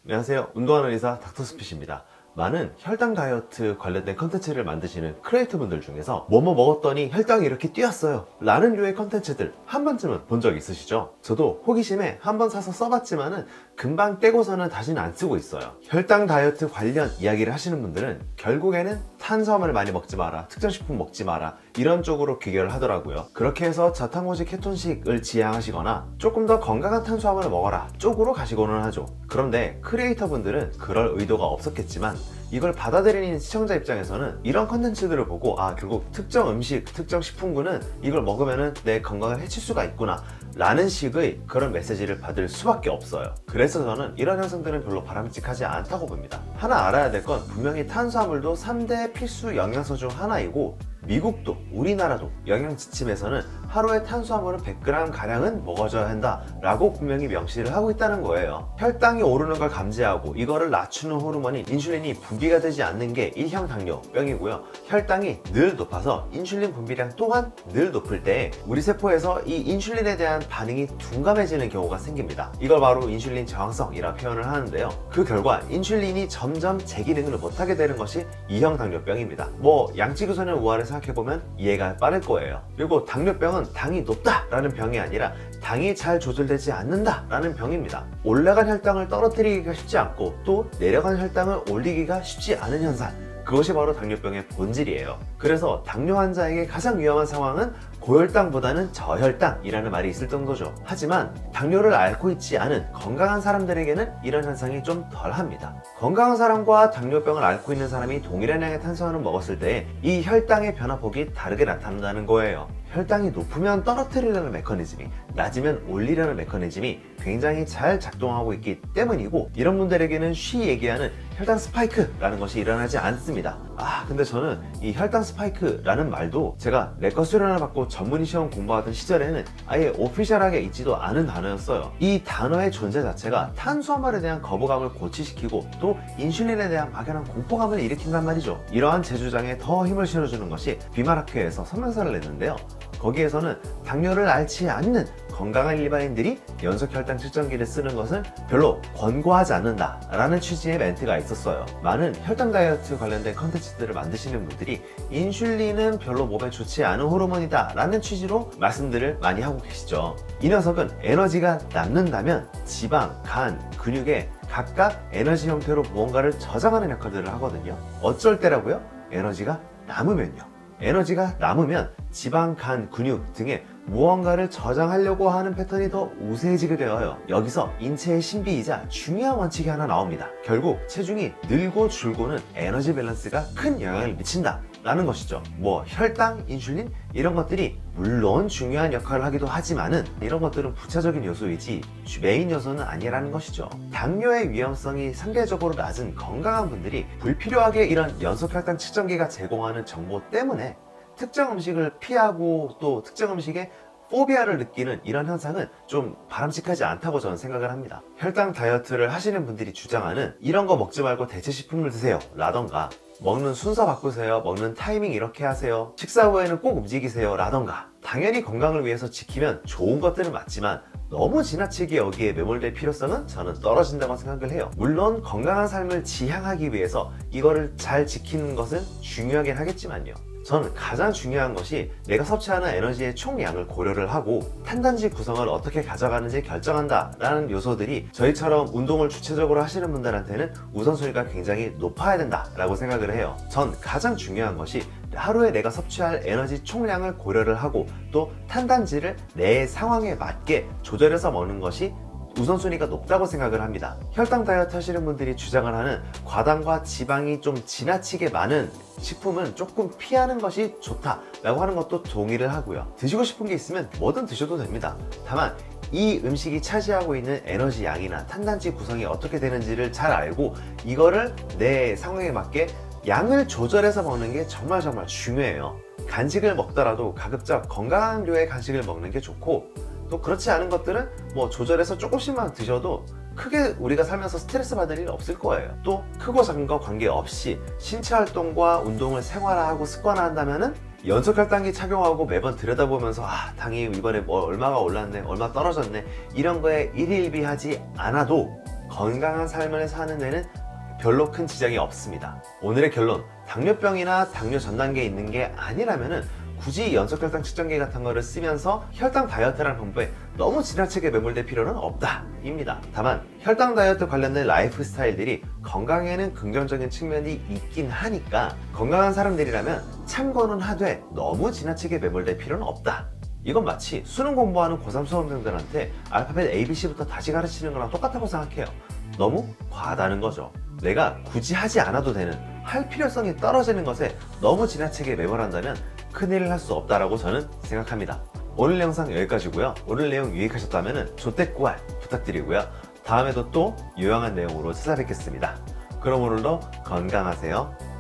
안녕하세요. 운동하는 의사 닥터스핏입니다. 많은 혈당 다이어트 관련된 컨텐츠를 만드시는 크리에이터 분들 중에서 뭐뭐 먹었더니 혈당이 이렇게 뛰었어요 라는 류의 컨텐츠들 한 번쯤은 본 적 있으시죠? 저도 호기심에 한번 사서 써봤지만은 금방 떼고서는 다시는 안 쓰고 있어요. 혈당 다이어트 관련 이야기를 하시는 분들은 결국에는 탄수화물을 많이 먹지 마라, 특정식품 먹지 마라 이런 쪽으로 귀결을 하더라고요. 그렇게 해서 저탄고지 케톤식을 지향하시거나 조금 더 건강한 탄수화물을 먹어라 쪽으로 가시고는 하죠. 그런데 크리에이터 분들은 그럴 의도가 없었겠지만 이걸 받아들이는 시청자 입장에서는 이런 컨텐츠들을 보고 결국 특정 음식, 특정 식품군은 이걸 먹으면 내 건강을 해칠 수가 있구나 라는 식의 그런 메시지를 받을 수밖에 없어요. 그래서 저는 이런 현상들은 별로 바람직하지 않다고 봅니다. 하나 알아야 될 건 분명히 탄수화물도 3대 필수 영양소 중 하나이고 미국도 우리나라도 영양 지침에서는 하루에 탄수화물은 100g 가량은 먹어줘야 한다 라고 분명히 명시를 하고 있다는 거예요. 혈당이 오르는 걸 감지하고 이거를 낮추는 호르몬인 인슐린이 분비가 되지 않는 게 1형 당뇨병이고요. 혈당이 늘 높아서 인슐린 분비량 또한 늘 높을 때 우리 세포에서 이 인슐린에 대한 반응이 둔감해지는 경우가 생깁니다. 이걸 바로 인슐린 저항성이라 표현을 하는데요. 그 결과 인슐린이 점점 제 기능을 못하게 되는 것이 2형 당뇨병입니다. 양치기소년 우화를 생각해보면 이해가 빠를 거예요. 그리고 당뇨병은 당이 높다라는 병이 아니라 당이 잘 조절되지 않는다라는 병입니다. 올라간 혈당을 떨어뜨리기가 쉽지 않고 또 내려간 혈당을 올리기가 쉽지 않은 현상, 그것이 바로 당뇨병의 본질이에요. 그래서 당뇨 환자에게 가장 위험한 상황은 고혈당보다는 저혈당이라는 말이 있을 정도죠. 하지만 당뇨를 앓고 있지 않은 건강한 사람들에게는 이런 현상이 좀 덜합니다. 건강한 사람과 당뇨병을 앓고 있는 사람이 동일한 양의 탄수화물을 먹었을 때 이 혈당의 변화폭이 다르게 나타난다는 거예요. 혈당이 높으면 떨어뜨리려는 메커니즘이, 낮으면 올리려는 메커니즘이 굉장히 잘 작동하고 있기 때문이고, 이런 분들에게는 쉬이 얘기하는 혈당 스파이크라는 것이 일어나지 않습니다. 근데 저는 이 혈당 스파이크라는 말도 제가 내과 수련을 받고 전문의 시험 공부하던 시절에는 아예 오피셜하게 있지도 않은 단어였어요. 이 단어의 존재 자체가 탄수화물에 대한 거부감을 고취시키고 또 인슐린에 대한 막연한 공포감을 일으킨단 말이죠. 이러한 제 주장에 더 힘을 실어주는 것이 비만학회에서 성명서를 냈는데요. 거기에서는 당뇨를 앓지 않는 건강한 일반인들이 연속 혈당 측정기를 쓰는 것은 별로 권고하지 않는다 라는 취지의 멘트가 있었어요. 많은 혈당 다이어트 관련된 컨텐츠들을 만드시는 분들이 인슐린은 별로 몸에 좋지 않은 호르몬이다 라는 취지로 말씀들을 많이 하고 계시죠. 이 녀석은 에너지가 남는다면 지방, 간, 근육에 각각 에너지 형태로 무언가를 저장하는 역할들을 하거든요. 어쩔 때라고요? 에너지가 남으면요. 에너지가 남으면 지방, 간, 근육 등에 무언가를 저장하려고 하는 패턴이 더 우세해지게 되어요. 여기서 인체의 신비이자 중요한 원칙이 하나 나옵니다. 결국 체중이 늘고 줄고는 에너지 밸런스가 큰 영향을 미친다 라는 것이죠. 혈당, 인슐린 이런 것들이 물론 중요한 역할을 하기도 하지만은 이런 것들은 부차적인 요소이지 메인 요소는 아니라는 것이죠. 당뇨의 위험성이 상대적으로 낮은 건강한 분들이 불필요하게 이런 연속 혈당 측정기가 제공하는 정보 때문에 특정 음식을 피하고 또 특정 음식에 포비아를 느끼는 이런 현상은 좀 바람직하지 않다고 저는 생각을 합니다. 혈당 다이어트를 하시는 분들이 주장하는 이런 거 먹지 말고 대체 식품을 드세요 라던가 먹는 순서 바꾸세요, 먹는 타이밍 이렇게 하세요, 식사 후에는 꼭 움직이세요 라던가, 당연히 건강을 위해서 지키면 좋은 것들은 맞지만 너무 지나치게 여기에 매몰될 필요성은 저는 떨어진다고 생각을 해요. 물론 건강한 삶을 지향하기 위해서 이거를 잘 지키는 것은 중요하긴 하겠지만요. 저는 가장 중요한 것이 내가 섭취하는 에너지의 총량을 고려를 하고 탄단지 구성을 어떻게 가져가는지 결정한다 라는 요소들이 저희처럼 운동을 주체적으로 하시는 분들한테는 우선순위가 굉장히 높아야 된다 라고 생각을 해요. 전 가장 중요한 것이 하루에 내가 섭취할 에너지 총량을 고려를 하고 또 탄단지를 내 상황에 맞게 조절해서 먹는 것이 우선순위가 높다고 생각을 합니다. 혈당 다이어트 하시는 분들이 주장을 하는 과당과 지방이 좀 지나치게 많은 식품은 조금 피하는 것이 좋다라고 하는 것도 동의를 하고요. 드시고 싶은 게 있으면 뭐든 드셔도 됩니다. 다만 이 음식이 차지하고 있는 에너지 양이나 탄단지 구성이 어떻게 되는지를 잘 알고 이거를 내 상황에 맞게 양을 조절해서 먹는 게 정말 중요해요. 간식을 먹더라도 가급적 건강한 류의 간식을 먹는 게 좋고, 또 그렇지 않은 것들은 조절해서 조금씩만 드셔도 크게 우리가 살면서 스트레스 받을 일은 없을 거예요. 또 크고 작은 거 관계없이 신체 활동과 운동을 생활화하고 습관화한다면은 연속 혈당기 착용하고 매번 들여다보면서 당이 이번에 얼마가 올랐네, 얼마 떨어졌네 이런 거에 일희일비하지 않아도 건강한 삶을 사는 데는 별로 큰 지장이 없습니다. 오늘의 결론, 당뇨병이나 당뇨 전 단계에 있는 게 아니라면은 굳이 연속혈당 측정기 같은 거를 쓰면서 혈당 다이어트라는 방법에 너무 지나치게 매몰될 필요는 없다 입니다. 다만 혈당 다이어트 관련된 라이프 스타일들이 건강에는 긍정적인 측면이 있긴 하니까 건강한 사람들이라면 참고는 하되 너무 지나치게 매몰될 필요는 없다. 이건 마치 수능 공부하는 고3 수험생들한테 알파벳 ABC부터 다시 가르치는 거랑 똑같다고 생각해요. 너무 과하다는 거죠. 내가 굳이 하지 않아도 되는, 할 필요성이 떨어지는 것에 너무 지나치게 매몰한다면 큰일을 할 수 없다라고 저는 생각합니다. 오늘 영상 여기까지고요. 오늘 내용 유익하셨다면 조댓구알 부탁드리고요. 다음에도 또 유용한 내용으로 찾아뵙겠습니다. 그럼 오늘도 건강하세요.